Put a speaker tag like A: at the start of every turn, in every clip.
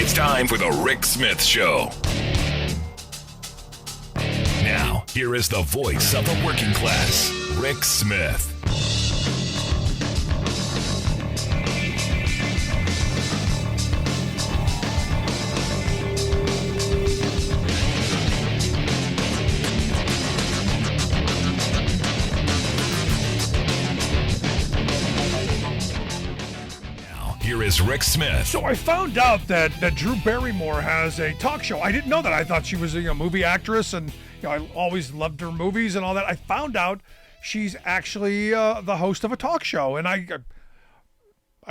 A: It's time for the Rick Smith Show. Now, here is the voice of the working class, Rick Smith. Here is Rick Smith.
B: So I found out that Drew Barrymore has a talk show. I didn't know that. I thought she was a movie actress, and I always loved her movies and all that. I found out she's actually the host of a talk show, and I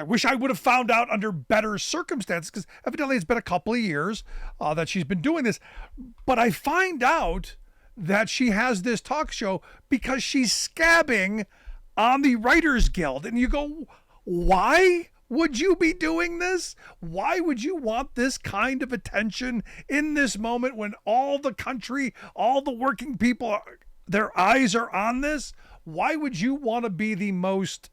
B: wish I would have found out under better circumstances, because evidently it's been a couple of years that she's been doing this. But I find out that she has this talk show because she's scabbing on the Writers Guild, and you go, why would you be doing this? Why would you want this kind of attention in this moment when all the country, all the working people, their eyes are on this? Why would you want to be the most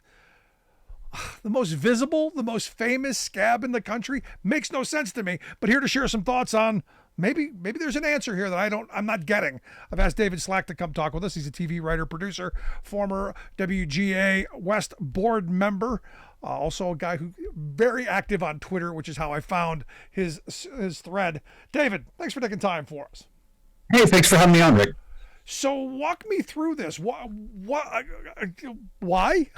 B: visible, the most famous scab in the country? Makes no sense to me. But here to share some thoughts on maybe there's an answer here that I'm not getting. I've asked David Slack to come talk with us. He's a TV writer, producer, former WGA West board member. Also a guy who very active on Twitter, which is how I found his thread. David, thanks for taking time for us.
C: Hey, thanks for having me on, Rick.
B: So walk me through this. Why?
C: Well, why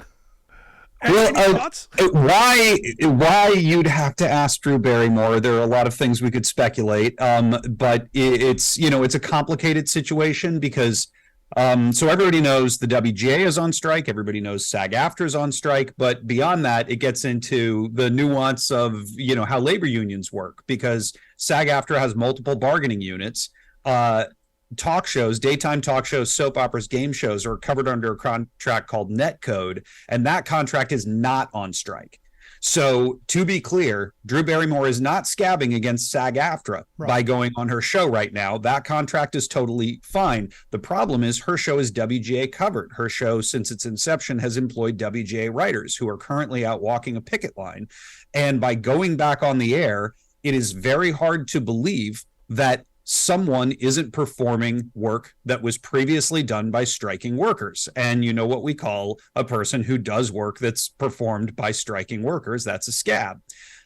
C: you'd have to ask Drew Barrymore. There are a lot of things we could speculate, but it's a complicated situation because so everybody knows the WGA is on strike. Everybody knows SAG-AFTRA is on strike. But beyond that, it gets into the nuance of, how labor unions work, because SAG-AFTRA has multiple bargaining units. Talk shows, daytime talk shows, soap operas, game shows are covered under a contract called Net Code, and that contract is not on strike. So to be clear, Drew Barrymore is not scabbing against SAG-AFTRA by going on her show right now. That contract is totally fine. The problem is her show is WGA covered. Her show, since its inception, has employed WGA writers who are currently out walking a picket line. And by going back on the air, it is very hard to believe that someone isn't performing work that was previously done by striking workers. And you know what we call a person who does work that's performed by striking workers? That's a scab.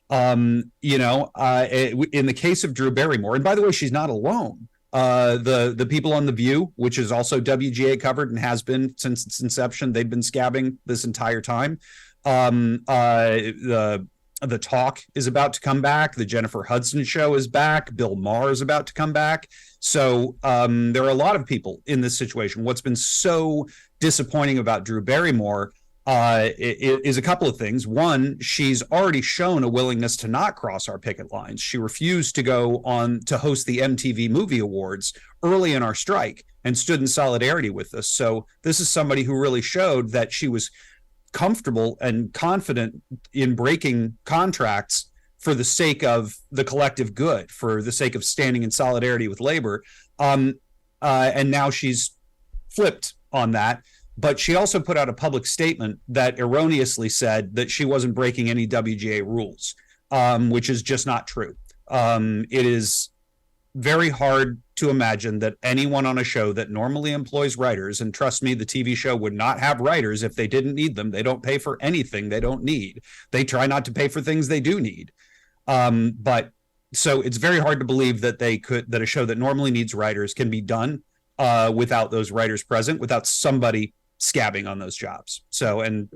C: In the case of Drew Barrymore, and by the way, she's not alone. The people on The View, which is also WGA covered and has been since its inception, they've been scabbing this entire time. The Talk is about to come back. The Jennifer Hudson Show is back. Bill Maher is about to come back. So there are a lot of people in this situation. What's been so disappointing about Drew Barrymore is a couple of things. One, she's already shown a willingness to not cross our picket lines. She refused to go on to host the MTV Movie Awards early in our strike and stood in solidarity with us. So this is somebody who really showed that she was comfortable and confident in breaking contracts for the sake of the collective good, for the sake of standing in solidarity with labor. And now she's flipped on that. But she also put out a public statement that erroneously said that she wasn't breaking any WGA rules, which is just not true. It is very hard to imagine that anyone on a show that normally employs writers, and trust me, the TV show would not have writers if they didn't need them. They don't pay for anything they don't need. They try not to pay for things they do need. But so it's very hard to believe that that a show that normally needs writers can be done without those writers present, without somebody scabbing on those jobs. So, and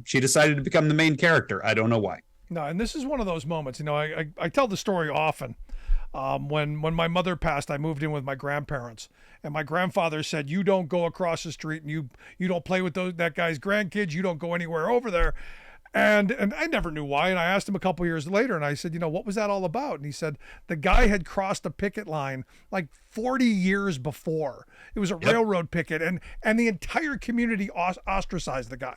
C: she decided to become the main character. I don't know why.
B: No, and this is one of those moments, I tell the story often. When my mother passed, I moved in with my grandparents, and my grandfather said, "You don't go across the street, and you don't play with that guy's grandkids. You don't go anywhere over there." And I never knew why. And I asked him a couple years later, and I said, what was that all about? And he said the guy had crossed a picket line like 40 years before. It was a railroad picket, and the entire community ostracized the guy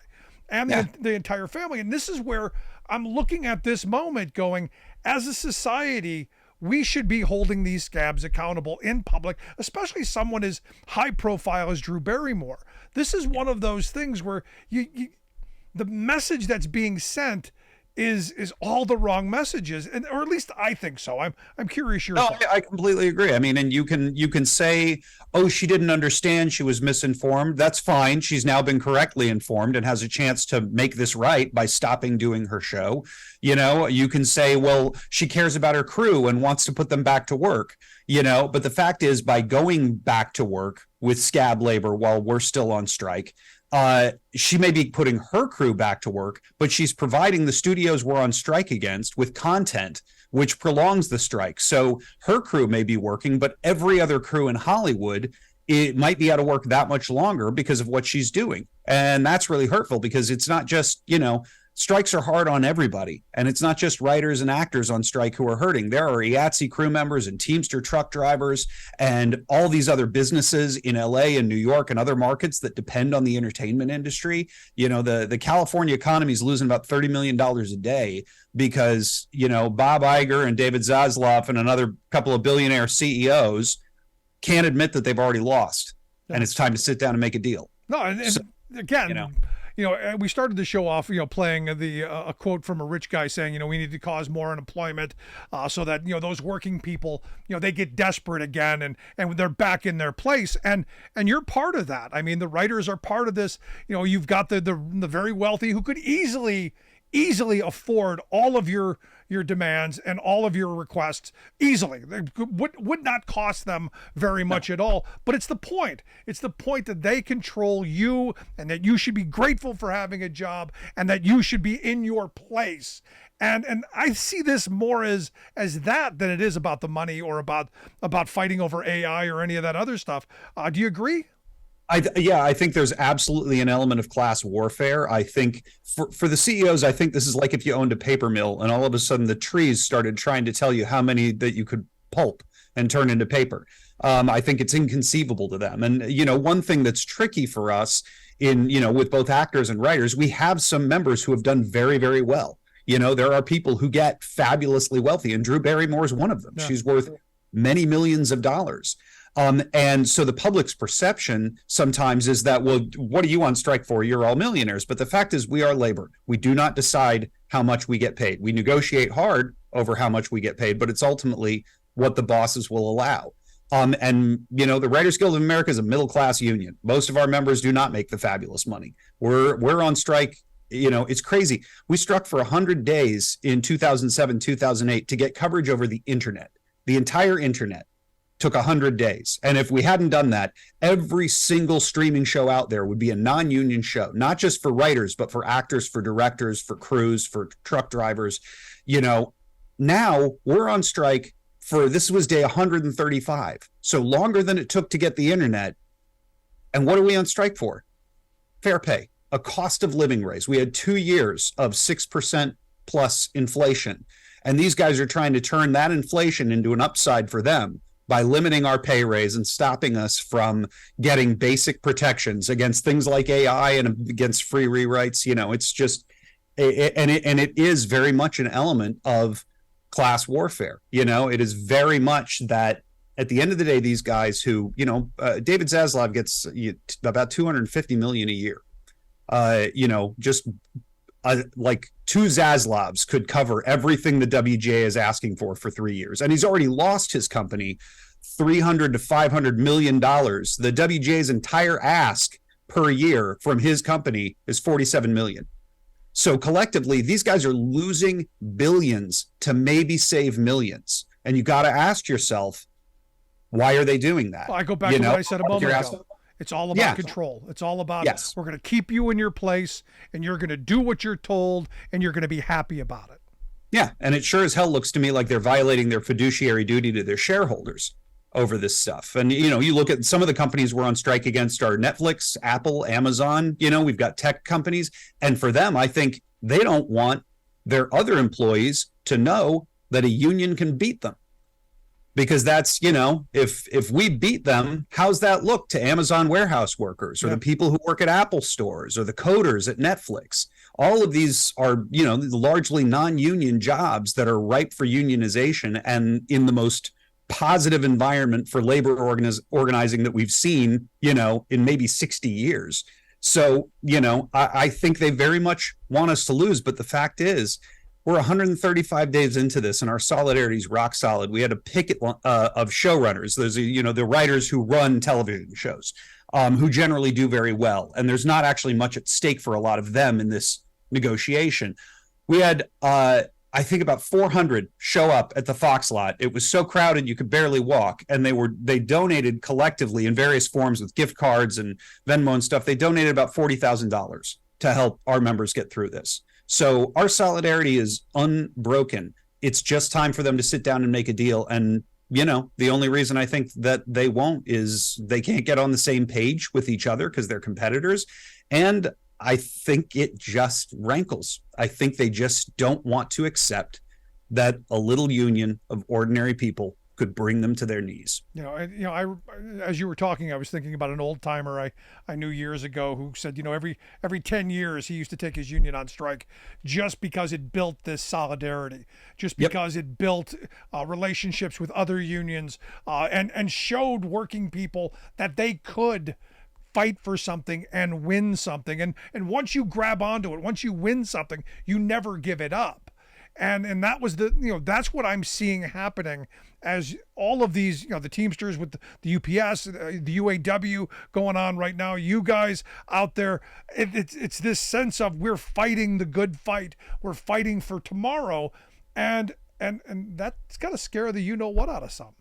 B: and the entire family. And this is where I'm looking at this moment going, as a society, we should be holding these scabs accountable in public, especially someone as high profile as Drew Barrymore. This is one of those things where the message that's being sent is all the wrong messages, and or at least I think so. I'm curious your thoughts.
C: I completely agree. I mean, and you can say, oh, she didn't understand, she was misinformed. That's fine. She's now been correctly informed and has a chance to make this right by stopping doing her show. You can say, well, she cares about her crew and wants to put them back to work. But the fact is, by going back to work with scab labor while we're still on strike, she may be putting her crew back to work, but she's providing the studios we're on strike against with content which prolongs the strike. So her crew may be working, but every other crew in Hollywood, it might be out of work that much longer because of what she's doing. And that's really hurtful, because it's not just, strikes are hard on everybody. And it's not just writers and actors on strike who are hurting. There are IATSE crew members and Teamster truck drivers and all these other businesses in LA and New York and other markets that depend on the entertainment industry. The California economy is losing about $30 million a day because, Bob Iger and David Zaslav and another couple of billionaire CEOs can't admit that they've already lost. And it's time to sit down and make a deal.
B: No, and again, we started the show off, playing a quote from a rich guy saying, we need to cause more unemployment so that, those working people, they get desperate again and they're back in their place. And you're part of that. I mean, the writers are part of this. You've got the very wealthy who could easily afford all of your demands and all of your requests easily. They would not cost them very much at all. But it's the point. It's the point that they control you, and that you should be grateful for having a job, and that you should be in your place. And I see this more as that than it is about the money or about fighting over AI or any of that other stuff. Do you agree?
C: I think there's absolutely an element of class warfare. I think for the CEOs, I think this is like if you owned a paper mill and all of a sudden the trees started trying to tell you how many that you could pulp and turn into paper. I think it's inconceivable to them. And, one thing that's tricky for us with both actors and writers, we have some members who have done very, very well. There are people who get fabulously wealthy, and Drew Barrymore is one of them. Yeah. She's worth many millions of dollars. And so the public's perception sometimes is that, well, what are you on strike for? You're all millionaires. But the fact is, we are labor. We do not decide how much we get paid. We negotiate hard over how much we get paid, but it's ultimately what the bosses will allow. The Writers Guild of America is a middle-class union. Most of our members do not make the fabulous money. We're on strike. It's crazy. We struck for 100 days in 2007, 2008 to get coverage over the internet, the entire internet. Took 100 days. And if we hadn't done that, every single streaming show out there would be a non-union show, not just for writers, but for actors, for directors, for crews, for truck drivers. Now we're on strike this was day 135. So longer than it took to get the internet. And what are we on strike for? Fair pay, a cost of living raise. We had 2 years of 6% plus inflation. And these guys are trying to turn that inflation into an upside for them by limiting our pay raise and stopping us from getting basic protections against things like AI and against free rewrites. It's just, it is very much an element of class warfare. It is very much that at the end of the day, these guys who, David Zaslav gets about $250 million a year. Like two Zaslavs could cover everything the WGA is asking for 3 years. And he's already lost his company $300 to $500 million. The WGA's entire ask per year from his company is $47 million. So collectively, these guys are losing billions to maybe save millions. And you got to ask yourself, why are they doing that?
B: Well, I go back to what I said a moment ago. It's all about control. It's all about, we're going to keep you in your place, and you're going to do what you're told, and you're going to be happy about it.
C: Yeah, and it sure as hell looks to me like they're violating their fiduciary duty to their shareholders over this stuff. And, you look at some of the companies we're on strike against are Netflix, Apple, Amazon, we've got tech companies. And for them, I think they don't want their other employees to know that a union can beat them. Because that's, if we beat them, how's that look to Amazon warehouse workers or the people who work at Apple stores or the coders at Netflix? All of these are, largely non-union jobs that are ripe for unionization and in the most positive environment for labor organizing that we've seen, in maybe 60 years. So, I think they very much want us to lose. But the fact is, We're 135 days into this, and our solidarity is rock solid. We had a picket of showrunners. There's the writers who run television shows, who generally do very well, and there's not actually much at stake for a lot of them in this negotiation. We had I think about 400 show up at the Fox lot. It was so crowded you could barely walk, and they donated collectively in various forms with gift cards and Venmo and stuff. They donated about $40,000 to help our members get through this. So our solidarity is unbroken. It's just time for them to sit down and make a deal. And, the only reason I think that they won't is they can't get on the same page with each other because they're competitors. And I think it just rankles. I think they just don't want to accept that a little union of ordinary people could bring them to their knees.
B: As you were talking, I was thinking about an old timer I knew years ago who said, every 10 years he used to take his union on strike just because it built this solidarity, just because it built relationships with other unions, and showed working people that they could fight for something and win something. And once you grab onto it, once you win something, you never give it up. And that was that's what I'm seeing happening as all of these, the Teamsters with the UPS, the UAW going on right now, you guys out there, it's this sense of we're fighting the good fight. We're fighting for tomorrow. And that's got to scare the what out of some.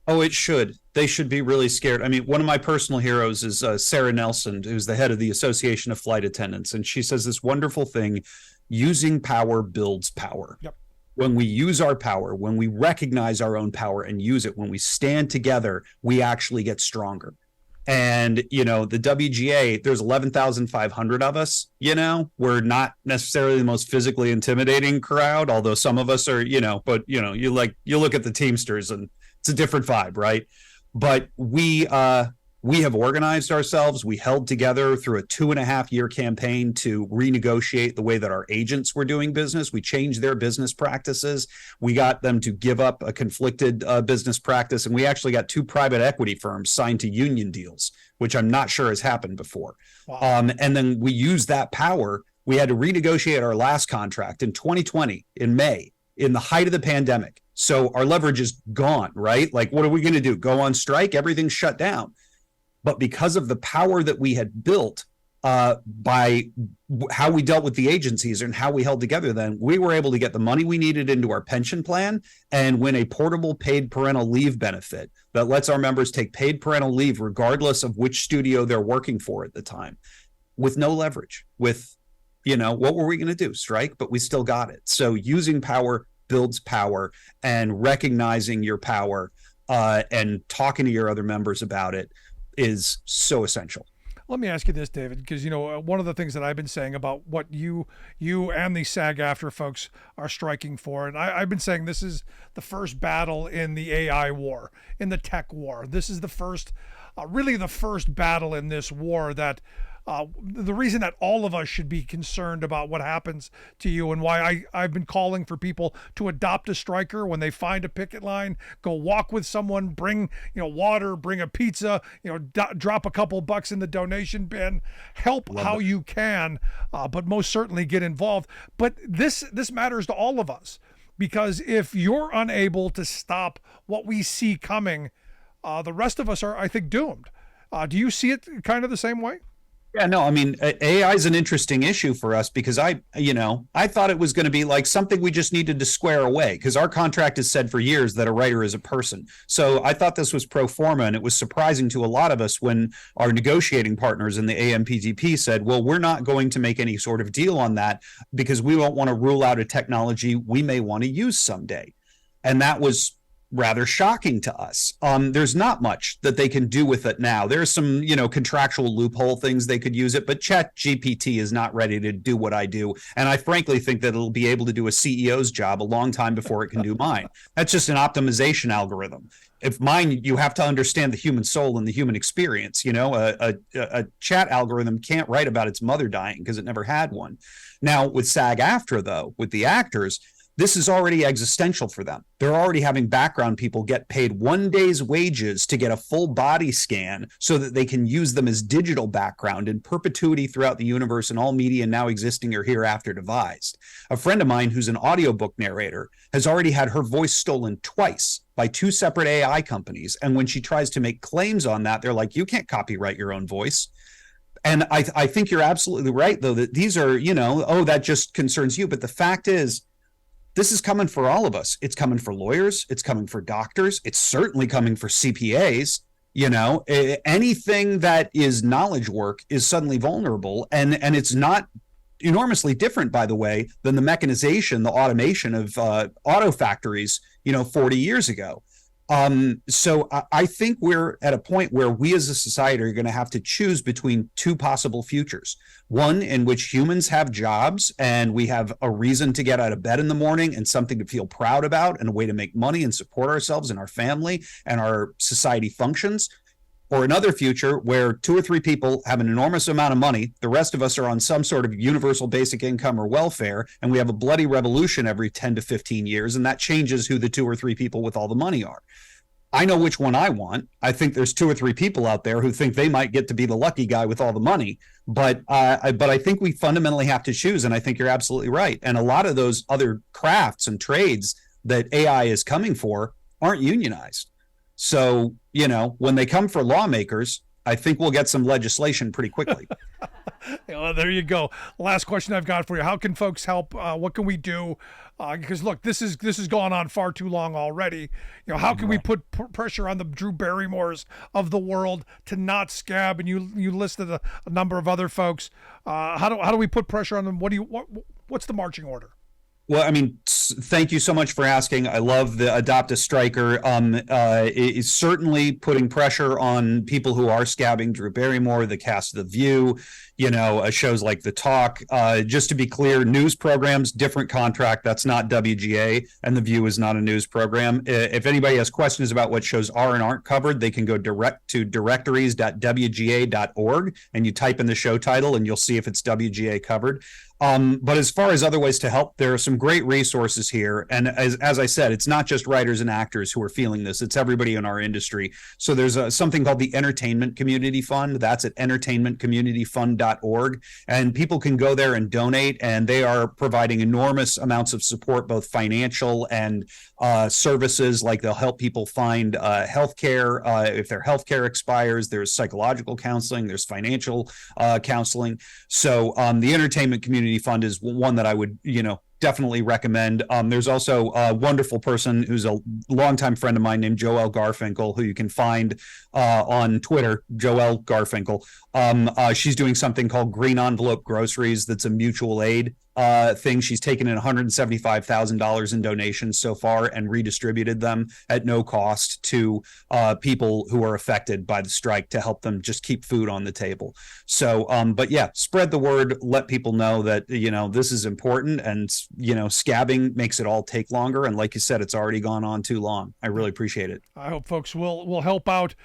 C: Oh, it should. They should be really scared. I mean, one of my personal heroes is Sarah Nelson, who's the head of the Association of Flight Attendants. And she says this wonderful thing: using power builds power.
B: Yep.
C: When we use our power, when we recognize our own power and use it, when we stand together, we actually get stronger. And, the WGA, there's 11,500 of us, we're not necessarily the most physically intimidating crowd, although some of us are, but, you look at the Teamsters and it's a different vibe, right? But we have organized ourselves. We held together through a 2.5-year campaign to renegotiate the way that our agents were doing business. We changed their business practices. We got them to give up a conflicted business practice. And we actually got 2 private equity firms signed to union deals, which I'm not sure has happened before. Wow. And then we used that power. We had to renegotiate our last contract in 2020 in May, in the height of the pandemic. So our leverage is gone, right? Like, what are we going to do? Go on strike? Everything's shut down. But because of the power that we had built by how we dealt with the agencies and how we held together, then we were able to get the money we needed into our pension plan and win a portable paid parental leave benefit that lets our members take paid parental leave regardless of which studio they're working for at the time, with no leverage, with, what were we going to do? Strike? But we still got it. So using power builds power, and recognizing your power and talking to your other members about it is so essential.
B: Let me ask you this, David, because, one of the things that I've been saying about what you and the SAG-AFTRA folks are striking for, and I've been saying this is the first battle in the AI war, in the tech war. This is the first, really the first battle in this war that the reason that all of us should be concerned about what happens to you, and why I've been calling for people to adopt a striker when they find a picket line, go walk with someone, bring water, bring a pizza, drop a couple bucks in the donation bin, help how you can, but most certainly get involved. But this matters to all of us, because if you're unable to stop what we see coming, the rest of us are, I think, doomed. Do you see it kind of the same way?
C: Yeah, no, I mean, AI is an interesting issue for us because I thought it was going to be like something we just needed to square away, because our contract has said for years that a writer is a person. So I thought this was pro forma, and it was surprising to a lot of us when our negotiating partners in the AMPTP said, well, we're not going to make any sort of deal on that because we don't want to rule out a technology we may want to use someday. And that was rather shocking to us. There's not much that they can do with it now. There's some, contractual loophole things they could use it, but ChatGPT is not ready to do what I do. And I frankly think that it'll be able to do a CEO's job a long time before it can do mine. That's just an optimization algorithm. If mine, you have to understand the human soul and the human experience. A chat algorithm can't write about its mother dying because it never had one. Now with SAG-AFTRA, though, with the actors, this is already existential for them. They're already having background people get paid 1 day's wages to get a full body scan so that they can use them as digital background in perpetuity throughout the universe and all media now existing or hereafter devised. A friend of mine who's an audiobook narrator has already had her voice stolen twice by 2 separate AI companies. And when she tries to make claims on that, they're like, you can't copyright your own voice. And I think you're absolutely right, though, that these are, oh, that just concerns you. But the fact is, this is coming for all of us. It's coming for lawyers. It's coming for doctors. It's certainly coming for CPAs. Anything that is knowledge work is suddenly vulnerable. And it's not enormously different, by the way, than the mechanization, the automation of auto factories, 40 years ago. So I think we're at a point where we as a society are going to have to choose between 2 possible futures. One in which humans have jobs and we have a reason to get out of bed in the morning and something to feel proud about and a way to make money and support ourselves and our family and our society functions. Or another future where 2 or 3 people have an enormous amount of money, the rest of us are on some sort of universal basic income or welfare, and we have a bloody revolution every 10 to 15 years, and that changes who the 2 or 3 people with all the money are. I know which one I want. I think there's 2 or 3 people out there who think they might get to be the lucky guy with all the money, but I think we fundamentally have to choose, and I think you're absolutely right. And a lot of those other crafts and trades that AI is coming for aren't unionized. So, when they come for lawmakers, I think we'll get some legislation pretty quickly.
B: Well, there you go. Last question I've got for you. How can folks help? What can we do? Because look, this has gone on far too long already. How can we put pressure on the Drew Barrymores of the world to not scab? And you listed a number of other folks. How do we put pressure on them? What's the marching order?
C: Well, I mean, thank you so much for asking. I love the Adopt a Striker. It's certainly putting pressure on people who are scabbing Drew Barrymore, the cast of The View, shows like The Talk. Just to be clear, news programs, different contract. That's not WGA, and The View is not a news program. If anybody has questions about what shows are and aren't covered, they can go direct to directories.wga.org, and you type in the show title, and you'll see if it's WGA covered. But as far as other ways to help, there are some great resources here. And as I said, it's not just writers and actors who are feeling this. It's everybody in our industry. So there's something called the Entertainment Community Fund. That's at entertainmentcommunityfund.org. And people can go there and donate. And they are providing enormous amounts of support, both financial and services. Like they'll help people find healthcare. If their healthcare expires, there's psychological counseling, there's financial counseling. So the Entertainment Community Fund is one that I would, definitely recommend. There's also a wonderful person who's a longtime friend of mine named Joelle Garfinkel, who you can find on Twitter, Joelle Garfinkel. She's doing something called Green Envelope Groceries. That's a mutual aid thing. She's taken in $175,000 in donations so far and redistributed them at no cost to people who are affected by the strike to help them just keep food on the table. So, but yeah, spread the word, let people know that, this is important, and, scabbing makes it all take longer. And like you said, it's already gone on too long. I really appreciate it.
B: I hope folks will help out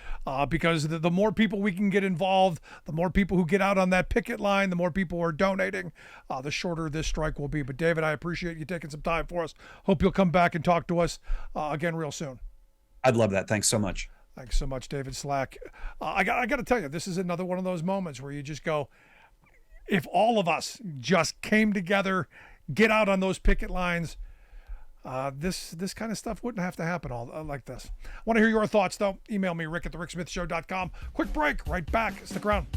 B: because the more people we can get involved, the more people who get out on that picket line, the more people who are donating, the shorter this strike will be. But David, I appreciate you taking some time for us. Hope you'll come back and talk to us again real soon.
C: I'd love that. Thanks so much.
B: Thanks so much, David Slack. I got to tell you, this is another one of those moments where you just go, if all of us just came together, get out on those picket lines, this kind of stuff wouldn't have to happen all like this. I want to hear your thoughts, though. Email me, rick@thericksmithshow.com. Quick break, right back. Stick around.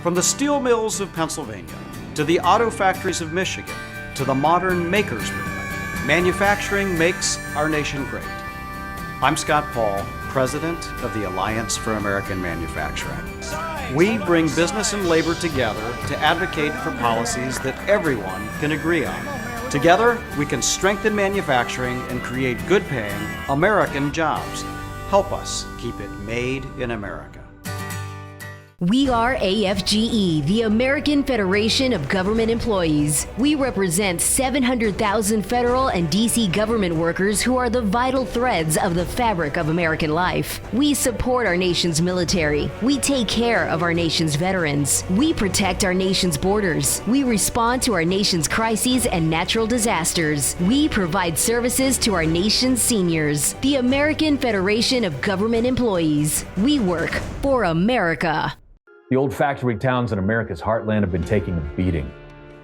D: From the steel mills of Pennsylvania, to the auto factories of Michigan, to the modern makers movement, manufacturing makes our nation great. I'm Scott Paul, president of the Alliance for American Manufacturing. We bring business and labor together to advocate for policies that everyone can agree on. Together, we can strengthen manufacturing and create good-paying American jobs. Help us keep it made in America.
E: We are AFGE, the American Federation of Government Employees. We represent 700,000 federal and D.C. government workers who are the vital threads of the fabric of American life. We support our nation's military. We take care of our nation's veterans. We protect our nation's borders. We respond to our nation's crises and natural disasters. We provide services to our nation's seniors. The American Federation of Government Employees. We work for America.
F: The old factory towns in America's heartland have been taking a beating.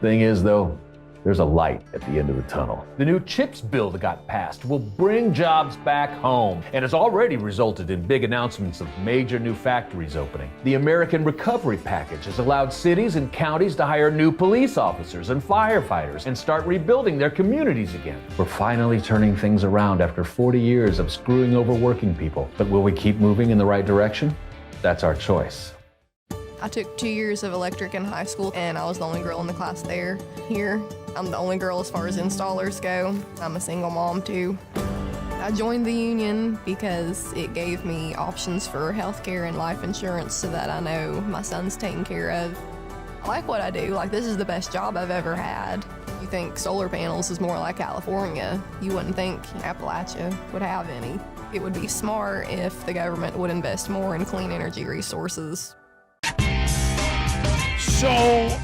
F: Thing is, though, there's a light at the end of the tunnel. The new CHIPS bill that got passed will bring jobs back home and has already resulted in big announcements of major new factories opening. The American Recovery Package has allowed cities and counties to hire new police officers and firefighters and start rebuilding their communities again. We're finally turning things around after 40 years of screwing over working people. But will we keep moving in the right direction? That's our choice.
G: I took 2 years of electric in high school, and I was the only girl in the class there. Here, I'm the only girl as far as installers go. I'm a single mom, too. I joined the union because it gave me options for healthcare and life insurance so that I know my son's taken care of. I like what I do. Like, this is the best job I've ever had. You think solar panels is more like California. You wouldn't think Appalachia would have any. It would be smart if the government would invest more in clean energy resources.
B: So, I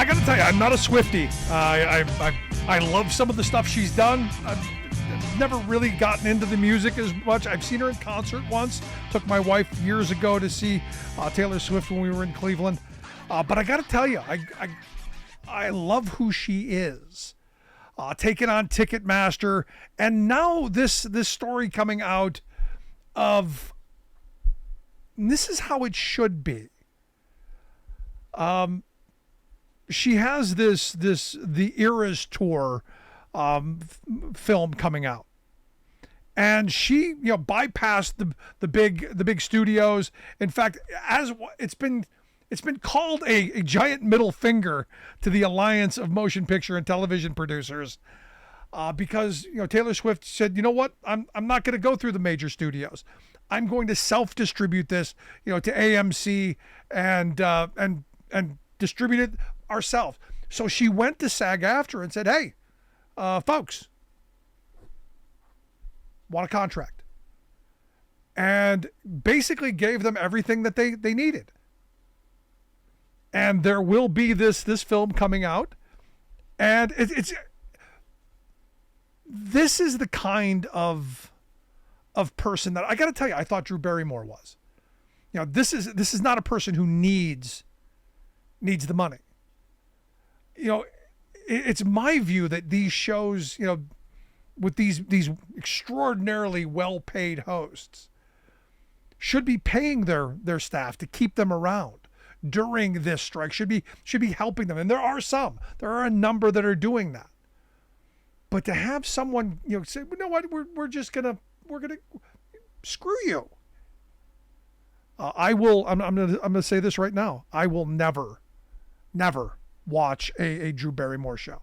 B: gotta tell you, I'm not a Swiftie. I love some of the stuff she's done. I've never really gotten into the music as much. I've seen her in concert once. Took my wife years ago to see Taylor Swift when we were in Cleveland. But I gotta tell you, I love who she is. Taking on Ticketmaster, and now this story coming out of, this is how it should be. She has the Eras tour film coming out, and she bypassed the big studios. In fact, as it's been called a giant middle finger to the alliance of motion picture and television producers, because Taylor Swift said, you know what, I'm not going to go through the major studios. I'm going to self-distribute this, to AMC and distribute it ourselves. So she went to SAG-AFTRA and said, hey, folks, want a contract? And basically gave them everything that they needed. And there will be this film coming out. And this is the kind of person that, I got to tell you, I thought Drew Barrymore was. This is not a person who needs the money. It's my view that these shows, with these extraordinarily well-paid hosts, should be paying their staff to keep them around during this strike. Should be helping them, and there are a number that are doing that. But to have someone say, you know what, we're gonna screw you. I'm gonna say this right now. I will never watch a Drew Barrymore show.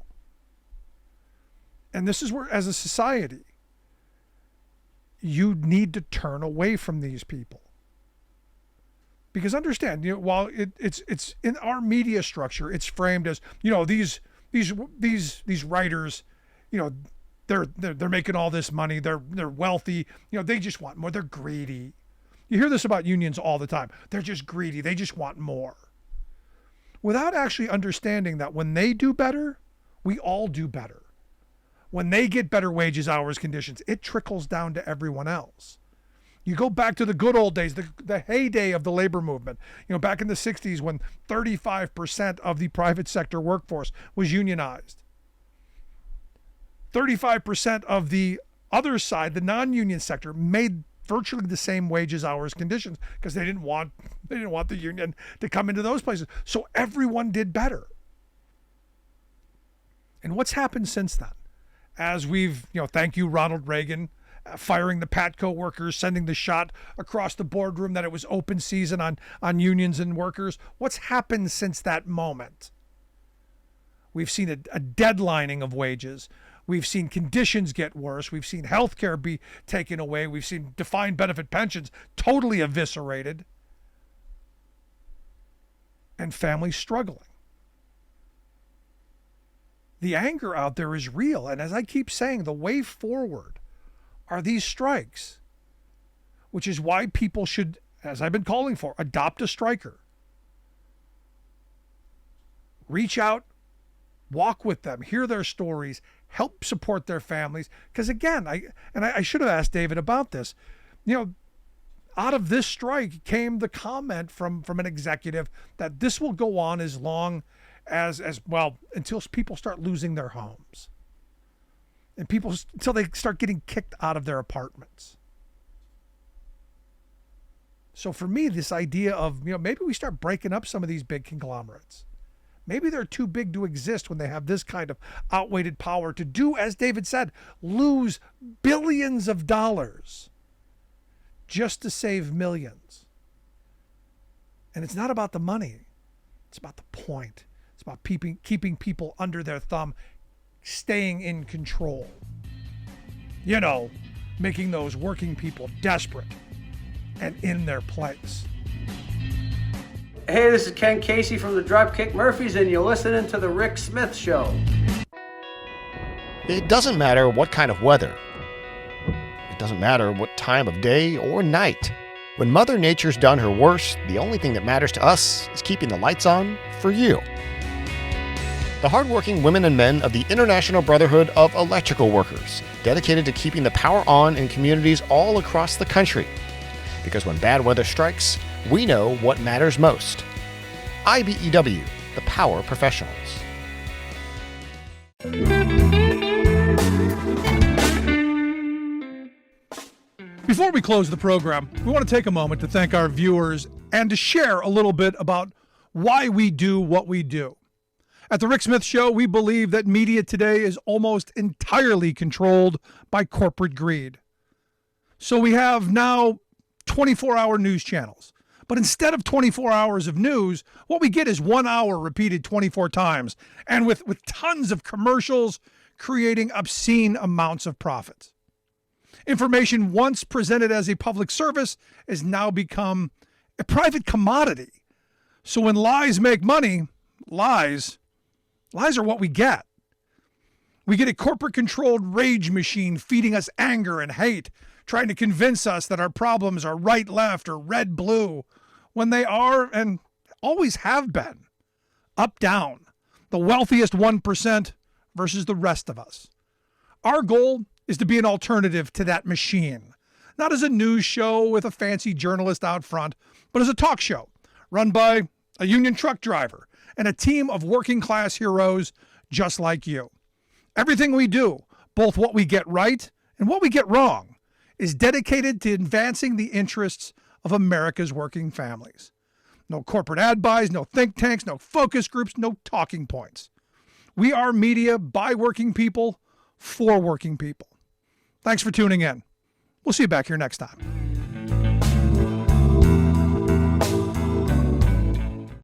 B: And this is where, as a society, you need to turn away from these people. Because understand, while it's in our media structure, it's framed as, these writers, they're making all this money, they're wealthy, they just want more, they're greedy. You hear this about unions all the time. They're just greedy, they just want more. Without actually understanding that when they do better, we all do better. When they get better wages, hours, conditions, it trickles down to everyone else. You go back to the good old days, the heyday of the labor movement, back in the 60s when 35% of the private sector workforce was unionized. 35% of the other side, the non-union sector, made virtually the same wages, hours, conditions, because they didn't want the union to come into those places. So everyone did better. And what's happened since then? As we've, thank you, Ronald Reagan, firing the Patco workers, sending the shot across the boardroom that it was open season on unions and workers. What's happened since that moment? We've seen a deadlining of wages. We've seen conditions get worse. We've seen health care be taken away. We've seen defined benefit pensions totally eviscerated. and families struggling. The anger out there is real. And as I keep saying, the way forward are these strikes, which is why people should, as I've been calling for, adopt a striker. Reach out, walk with them, hear their stories, help support their families. Because again, I should have asked David about this. Out of this strike came the comment from an executive that this will go on as long as well, until people start losing their homes. And until they start getting kicked out of their apartments. So for me, this idea of, maybe we start breaking up some of these big conglomerates. Maybe they're too big to exist when they have this kind of outweighted power to do, as David said, lose billions of dollars just to save millions. And it's not about the money. It's about the point. It's about keeping people under their thumb, staying in control. Making those working people desperate and in their place.
H: Hey, this is Ken Casey from the Dropkick Murphys, and you're listening to The Rick Smith Show.
I: It doesn't matter what kind of weather. It doesn't matter what time of day or night. When Mother Nature's done her worst, the only thing that matters to us is keeping the lights on for you. The hardworking women and men of the International Brotherhood of Electrical Workers, dedicated to keeping the power on in communities all across the country. Because when bad weather strikes, we know what matters most. IBEW, the power professionals.
B: Before we close the program, we want to take a moment to thank our viewers and to share a little bit about why we do what we do. At The Rick Smith Show, we believe that media today is almost entirely controlled by corporate greed. So we have now 24-hour news channels. But instead of 24 hours of news, what we get is 1 hour repeated 24 times, and with tons of commercials creating obscene amounts of profits. Information once presented as a public service has now become a private commodity. So when lies make money, lies are what we get. We get a corporate-controlled rage machine feeding us anger and hate, trying to convince us that our problems are right-left or red-blue, when they are and always have been up-down, the wealthiest 1% versus the rest of us. Our goal is to be an alternative to that machine, not as a news show with a fancy journalist out front, but as a talk show run by a union truck driver and a team of working-class heroes just like you. Everything we do, both what we get right and what we get wrong, is dedicated to advancing the interests of America's working families. No corporate ad buys, no think tanks, no focus groups, no talking points. We are media by working people, for working people. Thanks for tuning in. We'll see you back here next time.